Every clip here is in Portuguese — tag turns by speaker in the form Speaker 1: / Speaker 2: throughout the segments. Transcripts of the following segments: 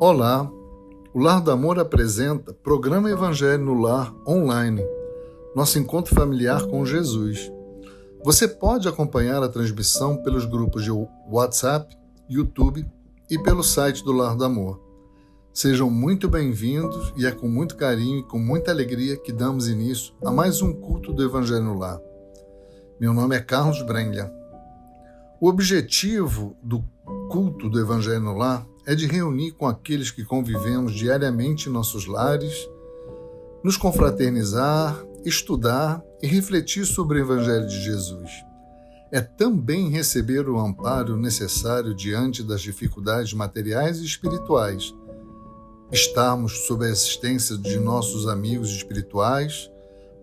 Speaker 1: Olá, o Lar do Amor apresenta Programa Evangelho no Lar online, nosso encontro familiar com Jesus. Você pode acompanhar a transmissão pelos grupos de WhatsApp, YouTube e pelo site do Lar do Amor. Sejam muito bem-vindos e é com muito carinho e com muita alegria que damos início a mais um culto do Evangelho no Lar. Meu nome é Carlos Brenlia. O objetivo do culto do Evangelho no Lar é de reunir com aqueles que convivemos diariamente em nossos lares, nos confraternizar, estudar e refletir sobre o Evangelho de Jesus. É também receber o amparo necessário diante das dificuldades materiais e espirituais, estarmos sob a assistência de nossos amigos espirituais,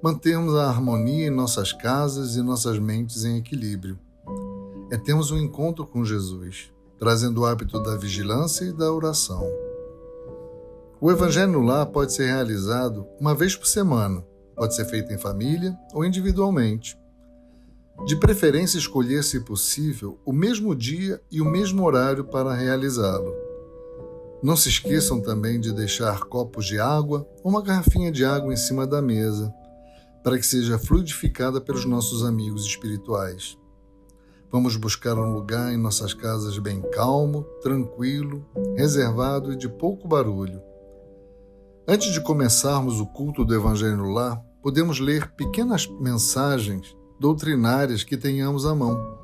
Speaker 1: mantermos a harmonia em nossas casas e nossas mentes em equilíbrio. É termos um encontro com Jesus, trazendo o hábito da vigilância e da oração. O Evangelho no Lar pode ser realizado uma vez por semana, pode ser feito em família ou individualmente. De preferência, escolher, se possível, o mesmo dia e o mesmo horário para realizá-lo. Não se esqueçam também de deixar copos de água ou uma garrafinha de água em cima da mesa, para que seja fluidificada pelos nossos amigos espirituais. Vamos buscar um lugar em nossas casas bem calmo, tranquilo, reservado e de pouco barulho. Antes de começarmos o culto do Evangelho no Lar, podemos ler pequenas mensagens doutrinárias que tenhamos à mão.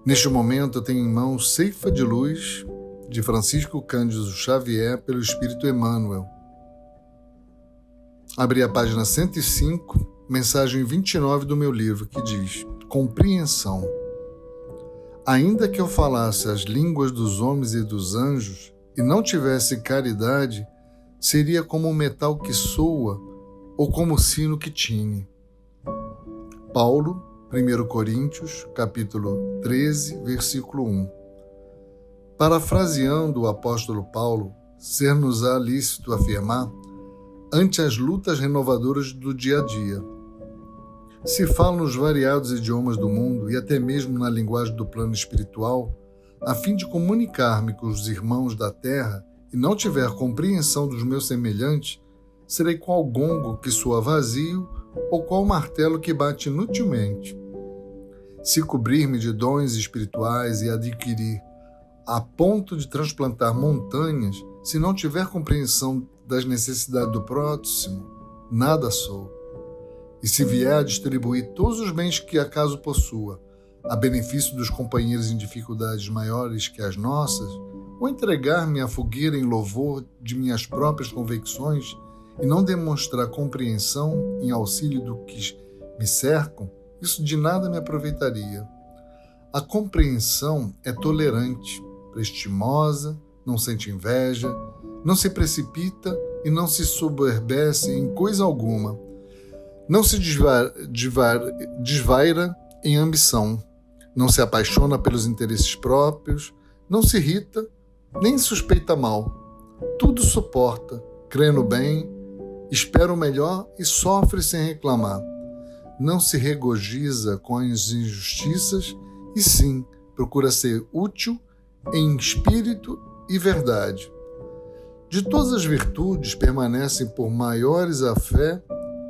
Speaker 1: Neste momento eu tenho em mãos Ceifa de Luz, de Francisco Cândido Xavier, pelo Espírito Emmanuel. Abri a página 105, mensagem 29 do meu livro, que diz: Compreensão. Ainda que eu falasse as línguas dos homens e dos anjos e não tivesse caridade, seria como um metal que soa ou como o sino que tine. Paulo, 1 Coríntios, capítulo 13, versículo 1. Parafraseando o apóstolo Paulo, ser-nos-á lícito afirmar ante as lutas renovadoras do dia a dia. Se fala nos variados idiomas do mundo e até mesmo na linguagem do plano espiritual, a fim de comunicar-me com os irmãos da terra e não tiver compreensão dos meus semelhantes, serei qual gongo que soa vazio ou qual martelo que bate inutilmente. Se cobrir-me de dons espirituais e adquirir a ponto de transplantar montanhas, se não tiver compreensão das necessidades do próximo, nada sou. E se vier a distribuir todos os bens que acaso possua, a benefício dos companheiros em dificuldades maiores que as nossas, ou entregar-me à fogueira em louvor de minhas próprias convicções e não demonstrar compreensão em auxílio do que me cercam, isso de nada me aproveitaria. A compreensão é tolerante, prestimosa, não sente inveja, não se precipita e não se soberbece em coisa alguma. Não se desvaira em ambição, não se apaixona pelos interesses próprios, não se irrita, nem suspeita mal. Tudo suporta, crê no bem, espera o melhor e sofre sem reclamar. Não se regozija com as injustiças e sim procura ser útil em espírito e verdade. De todas as virtudes permanecem por maiores a fé,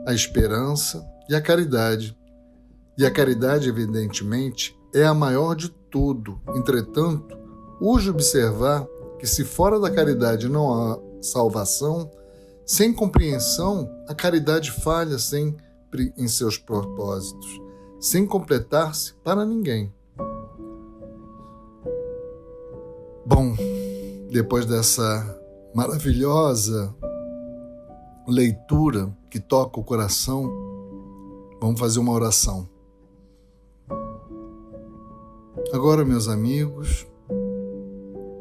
Speaker 1: a esperança e a caridade. E a caridade, evidentemente, é a maior de tudo. Entretanto, urge observar que se fora da caridade não há salvação, sem compreensão, a caridade falha sempre em seus propósitos, sem completar-se para ninguém. Bom, depois dessa maravilhosa leitura que toca o coração, vamos fazer uma oração. Agora, meus amigos,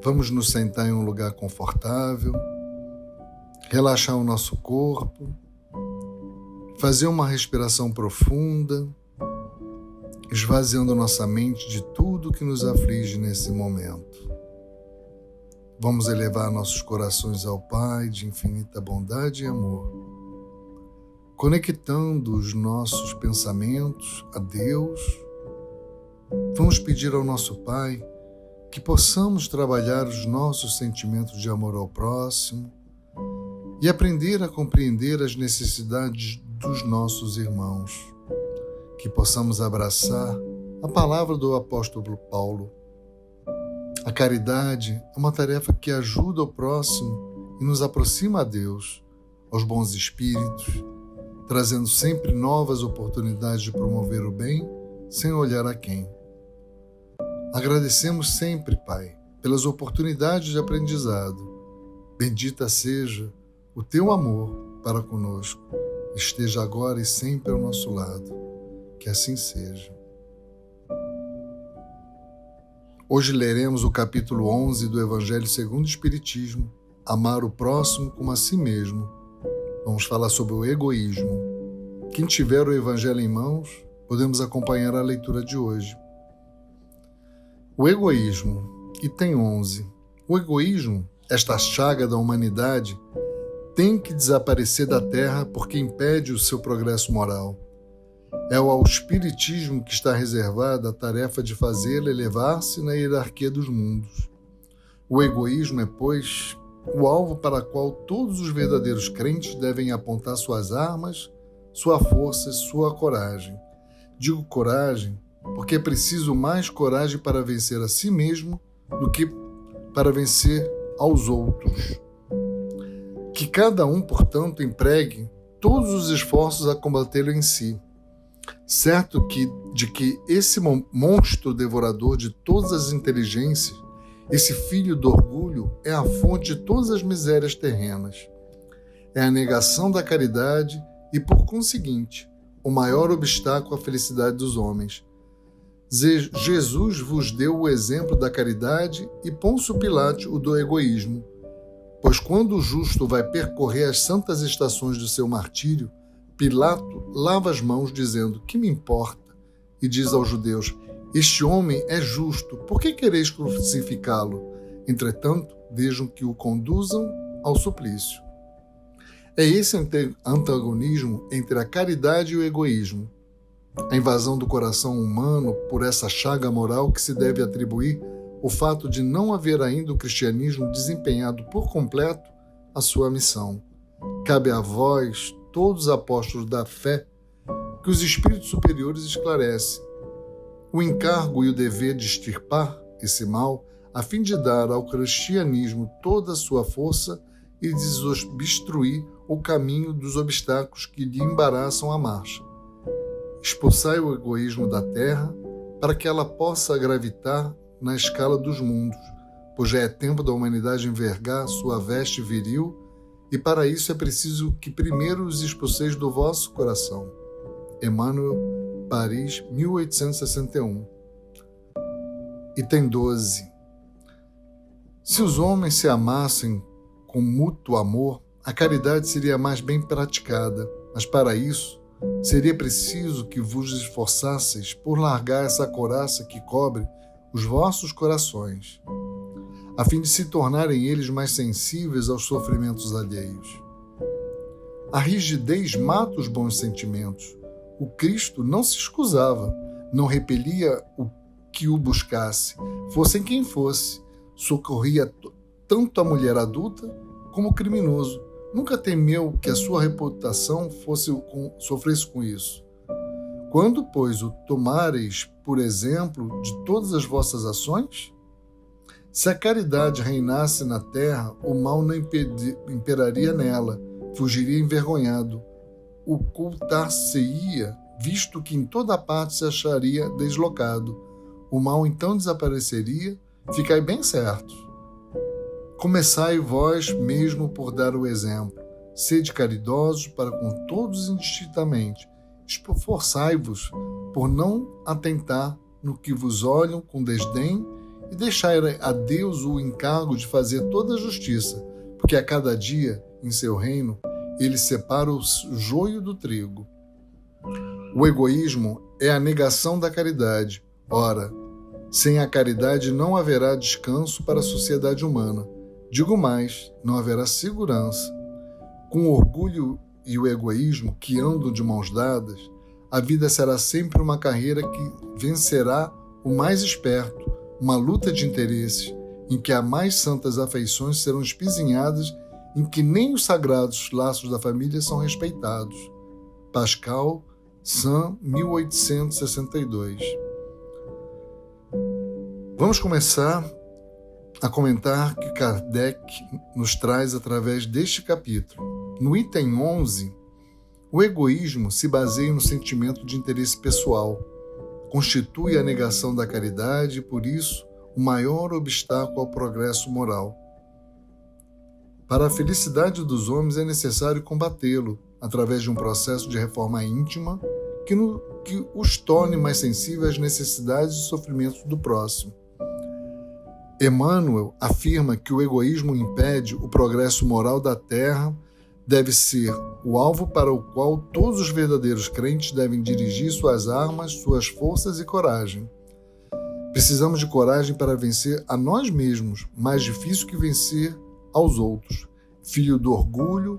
Speaker 1: vamos nos sentar em um lugar confortável, relaxar o nosso corpo, fazer uma respiração profunda, esvaziando nossa mente de tudo que nos aflige nesse momento. Vamos elevar nossos corações ao Pai de infinita bondade e amor, conectando os nossos pensamentos a Deus. Vamos pedir ao nosso Pai que possamos trabalhar os nossos sentimentos de amor ao próximo e aprender a compreender as necessidades dos nossos irmãos, que possamos abraçar a palavra do apóstolo Paulo. A caridade é uma tarefa que ajuda o próximo e nos aproxima a Deus, aos bons espíritos, trazendo sempre novas oportunidades de promover o bem sem olhar a quem. Agradecemos sempre, Pai, pelas oportunidades de aprendizado. Bendita seja o Teu amor para conosco. Esteja agora e sempre ao nosso lado. Que assim seja. Hoje leremos o capítulo 11 do Evangelho segundo o Espiritismo, Amar o próximo como a si mesmo. Vamos falar sobre o egoísmo. Quem tiver o Evangelho em mãos, podemos acompanhar a leitura de hoje. O egoísmo, item 11. O egoísmo, esta chaga da humanidade, tem que desaparecer da Terra porque impede o seu progresso moral. É ao Espiritismo que está reservada a tarefa de fazê-la elevar-se na hierarquia dos mundos. O egoísmo é, pois, o alvo para o qual todos os verdadeiros crentes devem apontar suas armas, sua força e sua coragem. Digo coragem porque é preciso mais coragem para vencer a si mesmo do que para vencer aos outros. Que cada um, portanto, empregue todos os esforços a combatê-lo em si, certo de que esse monstro devorador de todas as inteligências, esse filho do orgulho, é a fonte de todas as misérias terrenas. É a negação da caridade e, por conseguinte, o maior obstáculo à felicidade dos homens. Jesus vos deu o exemplo da caridade e Pôncio Pilato o do egoísmo, pois quando o justo vai percorrer as santas estações do seu martírio, Pilato lava as mãos dizendo: que me importa? E diz aos judeus: este homem é justo, por que quereis crucificá-lo? Entretanto, vejam que o conduzam ao suplício. É esse antagonismo entre a caridade e o egoísmo, a invasão do coração humano por essa chaga moral que se deve atribuir o fato de não haver ainda o cristianismo desempenhado por completo a sua missão. Cabe a vós, todos os apóstolos da fé, que os espíritos superiores esclarecem o encargo e o dever de extirpar esse mal, a fim de dar ao cristianismo toda a sua força e desobstruir o caminho dos obstáculos que lhe embaraçam a marcha. Expulsai o egoísmo da terra para que ela possa gravitar na escala dos mundos, pois já é tempo da humanidade envergar sua veste viril e para isso é preciso que primeiro os expulseis do vosso coração. Emmanuel, Paris, 1861. Item 12. Se os homens se amassem com mútuo amor, a caridade seria mais bem praticada, mas para isso seria preciso que vos esforçasseis por largar essa couraça que cobre os vossos corações, a fim de se tornarem eles mais sensíveis aos sofrimentos alheios. A rigidez mata os bons sentimentos. O Cristo não se escusava, não repelia o que o buscasse, fossem quem fosse, socorria tanto a mulher adulta como o criminoso. Nunca temeu que a sua reputação sofresse com isso. Quando, pois, o tomareis, por exemplo, de todas as vossas ações? Se a caridade reinasse na terra, o mal não imperaria nela, fugiria envergonhado, ocultar-se-ia, visto que em toda parte se acharia deslocado. O mal então desapareceria, ficai bem certos. Começai vós mesmo por dar o exemplo. Sede caridosos para com todos indistintamente. Esforçai-vos por não atentar no que vos olham com desdém e deixai a Deus o encargo de fazer toda a justiça, porque a cada dia, em seu reino, ele separa o joio do trigo. O egoísmo é a negação da caridade. Ora, sem a caridade não haverá descanso para a sociedade humana. Digo mais, não haverá segurança. Com o orgulho e o egoísmo que andam de mãos dadas, a vida será sempre uma carreira que vencerá o mais esperto, uma luta de interesses em que as mais santas afeições serão espizinhadas, em que nem os sagrados laços da família são respeitados. Pascal, Sam, 1862. Vamos começar a comentar que Kardec nos traz através deste capítulo. No item 11, o egoísmo se baseia no sentimento de interesse pessoal, constitui a negação da caridade e, por isso, o maior obstáculo ao progresso moral. Para a felicidade dos homens é necessário combatê-lo através de um processo de reforma íntima que os torne mais sensíveis às necessidades e sofrimentos do próximo. Emmanuel afirma que o egoísmo impede o progresso moral da Terra, deve ser o alvo para o qual todos os verdadeiros crentes devem dirigir suas armas, suas forças e coragem. Precisamos de coragem para vencer a nós mesmos, mais difícil que vencer aos outros. Filho do orgulho,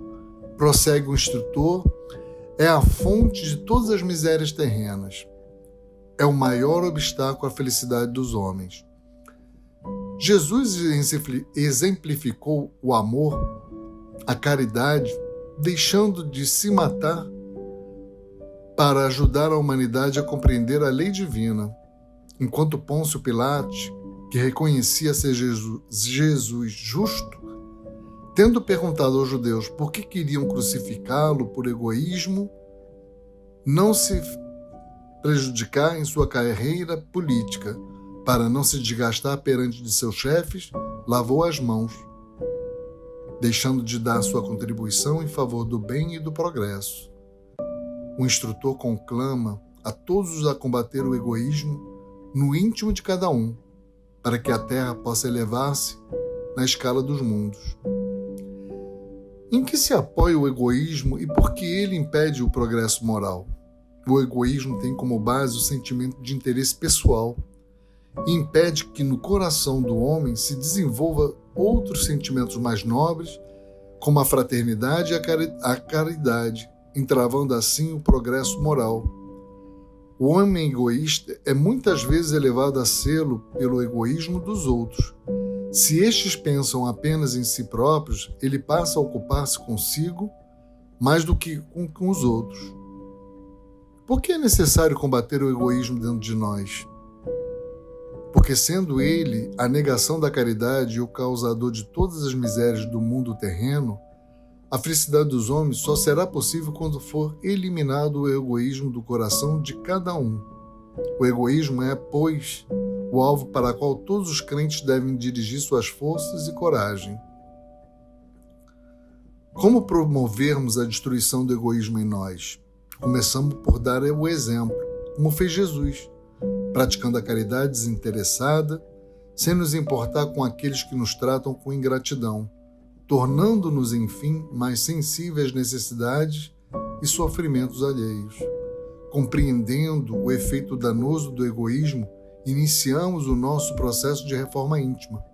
Speaker 1: prossegue o instrutor, é a fonte de todas as misérias terrenas. É o maior obstáculo à felicidade dos homens. Jesus exemplificou o amor, a caridade, deixando de se matar para ajudar a humanidade a compreender a lei divina, enquanto Pôncio Pilatos, que reconhecia ser Jesus justo, tendo perguntado aos judeus por que queriam crucificá-lo por egoísmo, não se prejudicar em sua carreira política, para não se desgastar perante de seus chefes, lavou as mãos, deixando de dar sua contribuição em favor do bem e do progresso. O instrutor conclama a todos a combater o egoísmo no íntimo de cada um, para que a Terra possa elevar-se na escala dos mundos. Em que se apoia o egoísmo e por que ele impede o progresso moral? O egoísmo tem como base o sentimento de interesse pessoal e impede que no coração do homem se desenvolva outros sentimentos mais nobres, como a fraternidade e a caridade, entravando assim o progresso moral. O homem egoísta é muitas vezes elevado a sê-lo pelo egoísmo dos outros. Se estes pensam apenas em si próprios, ele passa a ocupar-se consigo mais do que com os outros. Por que é necessário combater o egoísmo dentro de nós? Porque, sendo ele a negação da caridade e o causador de todas as misérias do mundo terreno, a felicidade dos homens só será possível quando for eliminado o egoísmo do coração de cada um. O egoísmo é, pois, o alvo para o qual todos os crentes devem dirigir suas forças e coragem. Como promovermos a destruição do egoísmo em nós? Começamos por dar o exemplo, como fez Jesus, praticando a caridade desinteressada, sem nos importar com aqueles que nos tratam com ingratidão, tornando-nos, enfim, mais sensíveis às necessidades e sofrimentos alheios. Compreendendo o efeito danoso do egoísmo, iniciamos o nosso processo de reforma íntima,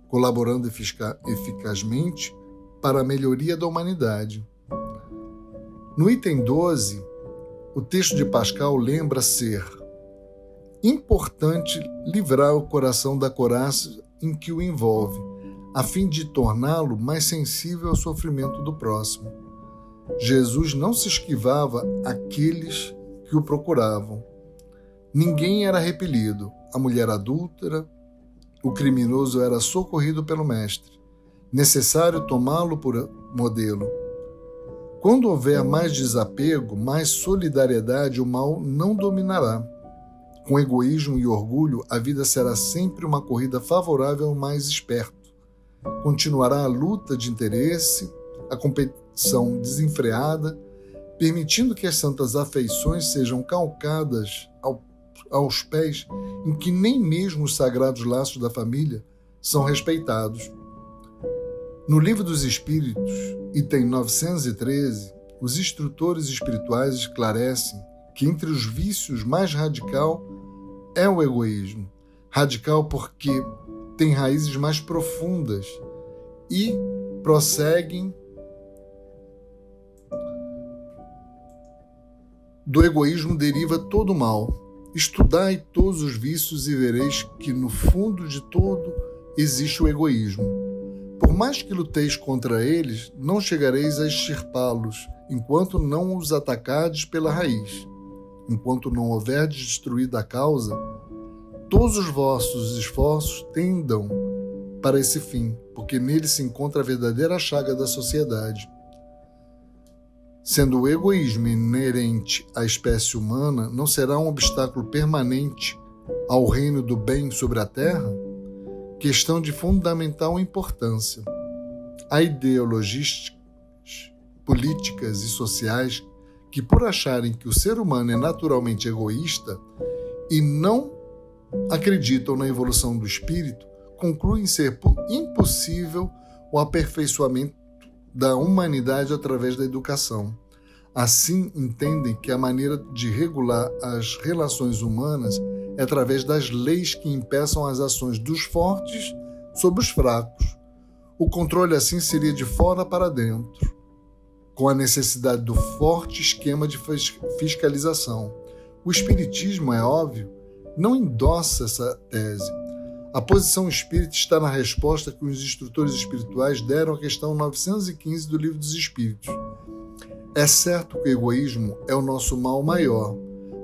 Speaker 1: colaborando eficazmente para a melhoria da humanidade. No item 12, o texto de Pascal lembra ser importante livrar o coração da couraça em que o envolve, a fim de torná-lo mais sensível ao sofrimento do próximo. Jesus não se esquivava àqueles que o procuravam. Ninguém era repelido. A mulher adúltera, o criminoso era socorrido pelo Mestre. Necessário tomá-lo por modelo. Quando houver mais desapego, mais solidariedade, o mal não dominará. Com egoísmo e orgulho, a vida será sempre uma corrida favorável ao mais esperto. Continuará a luta de interesse, a competição desenfreada, permitindo que as santas afeições sejam calcadas aos pés em que nem mesmo os sagrados laços da família são respeitados. No Livro dos Espíritos, item 913, os instrutores espirituais esclarecem que entre os vícios mais radical é o egoísmo. Radical porque tem raízes mais profundas e prosseguem do egoísmo deriva todo o mal. Estudai todos os vícios e vereis que no fundo de todo existe o egoísmo. Por mais que luteis contra eles, não chegareis a extirpá-los, enquanto não os atacardes pela raiz. Enquanto não houverdes destruído a causa, todos os vossos esforços tendam para esse fim, porque nele se encontra a verdadeira chaga da sociedade. Sendo o egoísmo inerente à espécie humana, não será um obstáculo permanente ao reino do bem sobre a terra? Questão de fundamental importância. Há ideologias políticas e sociais que, por acharem que o ser humano é naturalmente egoísta e não acreditam na evolução do espírito, concluem ser impossível o aperfeiçoamento da humanidade através da educação. Assim, entendem que a maneira de regular as relações humanas é através das leis que impeçam as ações dos fortes sobre os fracos. O controle, assim, seria de fora para dentro, com a necessidade do forte esquema de fiscalização. O Espiritismo, é óbvio, não endossa essa tese. A posição espírita está na resposta que os instrutores espirituais deram à questão 915 do Livro dos Espíritos. É certo que o egoísmo é o nosso mal maior,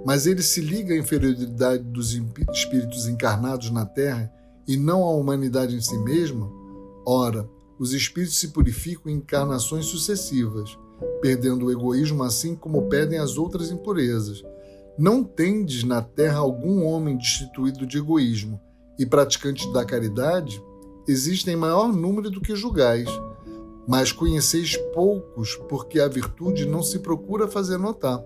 Speaker 1: mas ele se liga à inferioridade dos espíritos encarnados na Terra e não à humanidade em si mesma. Ora, os espíritos se purificam em encarnações sucessivas, perdendo o egoísmo assim como perdem as outras impurezas. Não tendes na Terra algum homem destituído de egoísmo, e praticantes da caridade existem em maior número do que julgais, mas conheceis poucos, porque a virtude não se procura fazer notar.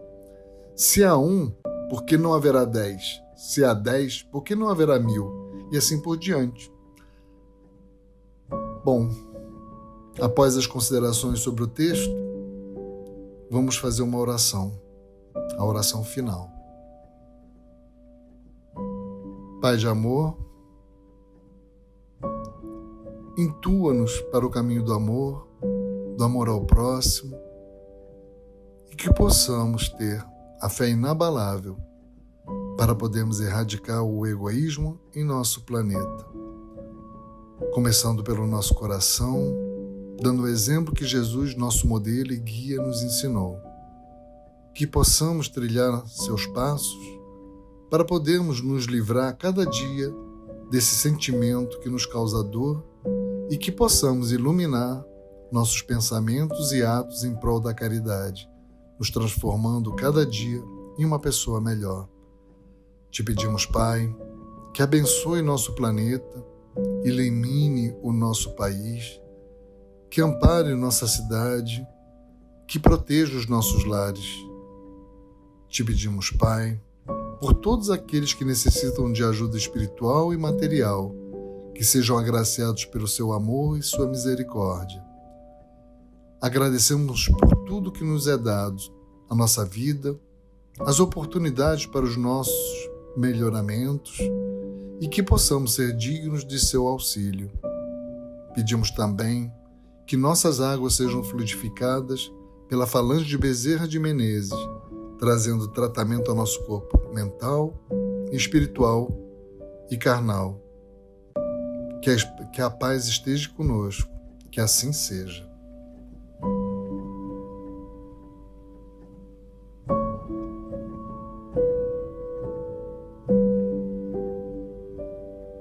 Speaker 1: Se há 1, por que não haverá 10? Se há 10, por que não haverá 1000? E assim por diante. Bom, após as considerações sobre o texto, vamos fazer uma oração, a oração final. Pai de amor, intua-nos para o caminho do amor ao próximo, e que possamos ter a fé inabalável para podermos erradicar o egoísmo em nosso planeta. Começando pelo nosso coração, dando o exemplo que Jesus, nosso modelo e guia, nos ensinou. Que possamos trilhar seus passos para podermos nos livrar cada dia desse sentimento que nos causa dor e que possamos iluminar nossos pensamentos e atos em prol da caridade, nos transformando cada dia em uma pessoa melhor. Te pedimos, Pai, que abençoe nosso planeta, ilumine o nosso país, que ampare nossa cidade, que proteja os nossos lares. Te pedimos, Pai, por todos aqueles que necessitam de ajuda espiritual e material, que sejam agraciados pelo seu amor e sua misericórdia. Agradecemos por tudo que nos é dado, a nossa vida, as oportunidades para os nossos melhoramentos e que possamos ser dignos de seu auxílio. Pedimos também que nossas águas sejam fluidificadas pela falange de Bezerra de Menezes, trazendo tratamento ao nosso corpo mental, espiritual e carnal. Que a paz esteja conosco, que assim seja.